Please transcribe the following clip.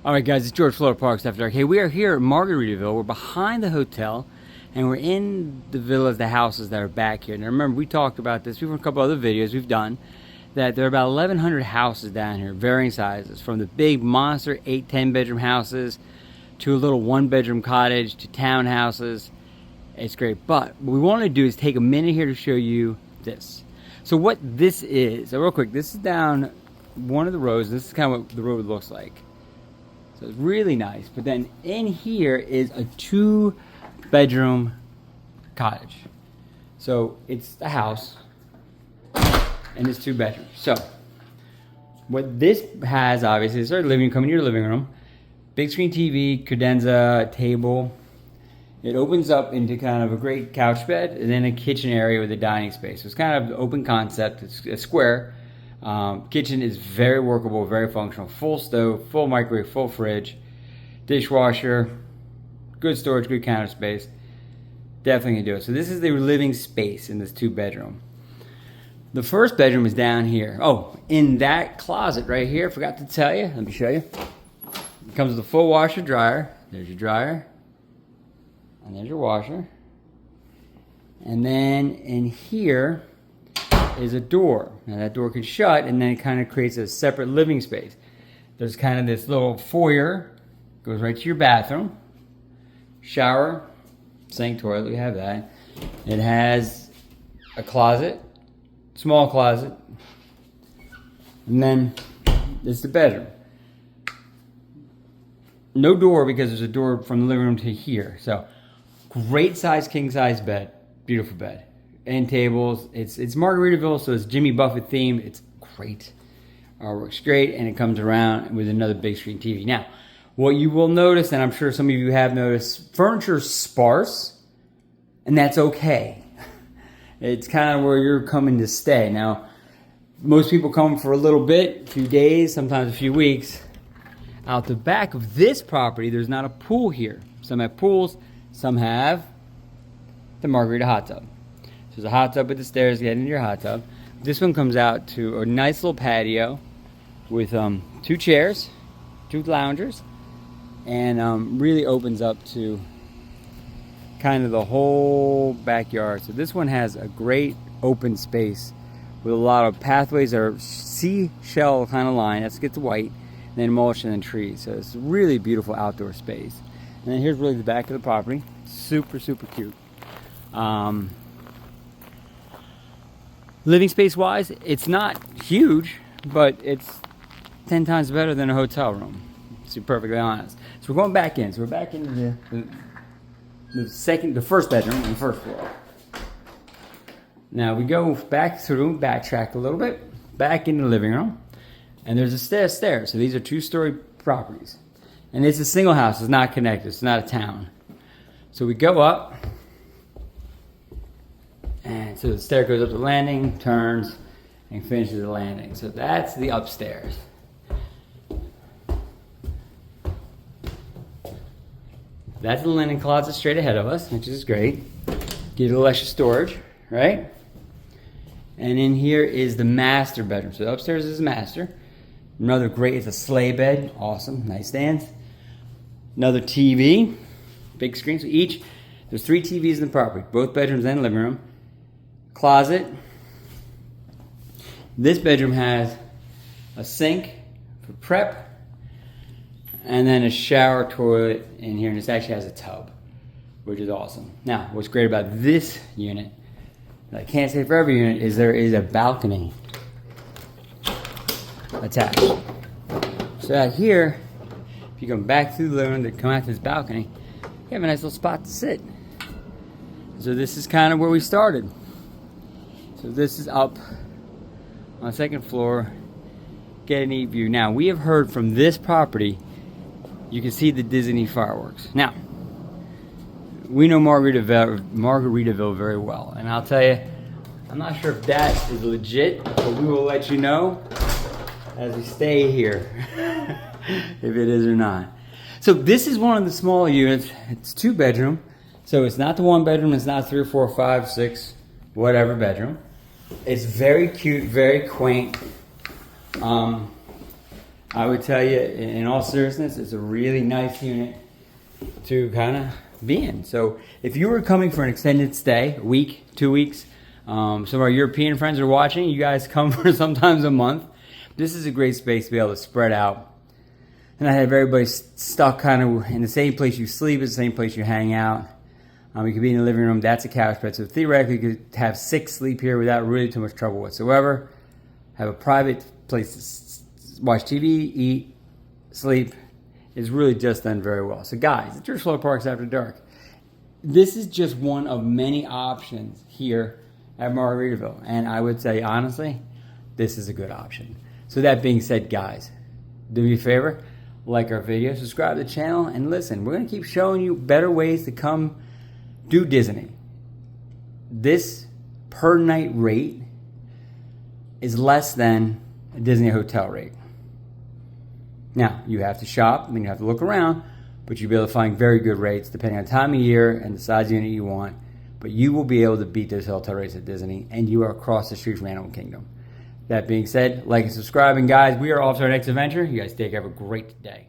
All right, guys, it's George, Florida Parks After Dark. Hey, we are here at Margaritaville. We're behind the hotel, and we're in the villas, the houses that are back here. Now, remember, we talked about this before, a couple other videos we've done, that there are about 1,100 houses down here, varying sizes, from the big monster 8, 10-bedroom houses to a little 1-bedroom cottage to townhouses. It's great, but what we want to do is take a minute here to show you this. So what this is, so real quick, this is down one of the roads. This is kind of what the road looks like. So it's really nice. But then in here is a 2-bedroom cottage. So it's a house and it's 2 bedrooms. So what this has, obviously, is our living room. Come in your living room. Big screen TV, cadenza, table. It opens up into kind of a great couch bed and then a kitchen area with a dining space. So it's kind of an open concept. It's a square. Kitchen is very workable, very functional. Full stove, full microwave, full fridge, dishwasher, good storage, good counter space. Definitely can do it. So this is the living space in this 2-bedroom. The first bedroom is down here. Oh, in that closet right here, forgot to tell you. Let me show you. It comes with a full washer dryer. There's your dryer. And there's your washer. And then in here is a door. Now that door can shut, and then it kind of creates a separate living space. There's kind of this little foyer, goes right to your bathroom, shower, sink, toilet, we have that. It has a closet, small closet, and then it's the bedroom. No door because there's a door from the living room to here. So great size, king size bed, beautiful bed. End tables. It's Margaritaville, so it's Jimmy Buffett themed. It's great. Works great, and it comes around with another big screen TV. Now, what you will notice, and I'm sure some of you have noticed, furniture's sparse, and that's okay. It's kind of where you're coming to stay. Now, most people come for a little bit, a few days, sometimes a few weeks. Out the back of this property, there's not a pool here. Some have pools, some have the Margarita hot tub. There's a hot tub with the stairs getting into your hot tub. This one comes out to a nice little patio with 2 chairs, 2 loungers, and really opens up to kind of the whole backyard. So this one has a great open space with a lot of pathways that are seashell kind of line. That's get to white, and then mulch and then trees. So it's a really beautiful outdoor space. And then here's really the back of the property. Super, super cute. Living space wise, it's not huge, but it's 10 times better than a hotel room, to be perfectly honest. So we're going back in. So we're back into the first bedroom on the first floor. Now we go back through, backtrack a little bit, back into the living room, and there's a stairs. So these are 2-story properties. And it's a single house, it's not connected, it's not a town. So we go up, and so the stair goes up the landing, turns, and finishes the landing. So that's the upstairs. That's the linen closet straight ahead of us, which is great. Gives a little extra storage, right? And in here is the master bedroom. So upstairs is the master. Another great, it's a sleigh bed. Awesome, nice stands. Another TV, big screen. So there's 3 TVs in the property, both bedrooms and living room. Closet. This bedroom has a sink for prep, and then a shower toilet in here, and this actually has a tub, which is awesome. Now, what's great about this unit, that I can't say for every unit, is there is a balcony attached. So out here, if you come back through the living room to come out to this balcony, you have a nice little spot to sit. So this is kind of where we started. So this is up on the 2nd floor, get a neat view. Now, we have heard from this property, you can see the Disney fireworks. Now, we know Margaritaville very well, and I'll tell you, I'm not sure if that is legit, but we will let you know as we stay here, if it is or not. So this is one of the smaller units. It's 2-bedroom, so it's not the 1-bedroom, it's not 3 or 4 or 5, 6, whatever bedroom. It's very cute, very quaint. I would tell you, in all seriousness, it's a really nice unit to kind of be in. So if you were coming for an extended stay, a week, 2 weeks, some of our European friends are watching. You guys come for sometimes a month. This is a great space to be able to spread out. And I have everybody stuck kind of in the same place you sleep, is the same place you hang out. You could be in the living room. That's a couch bed. So theoretically, you could have 6 sleep here without really too much trouble whatsoever. Have a private place to watch TV, eat, sleep. It's really just done very well. So guys, it's your Floor Parks After Dark. This is just one of many options here at Margaritaville. And I would say, honestly, this is a good option. So that being said, guys, do me a favor, like our video, subscribe to the channel, and listen, we're going to keep showing you better ways to come do Disney. This per night rate is less than a Disney hotel rate. Now, you have to shop, you have to look around, but you'll be able to find very good rates depending on the time of year and the size unit you want. But you will be able to beat those hotel rates at Disney, and you are across the street from Animal Kingdom. That being said, like and subscribe, and guys, we are off to our next adventure. You guys take care. Have a great day.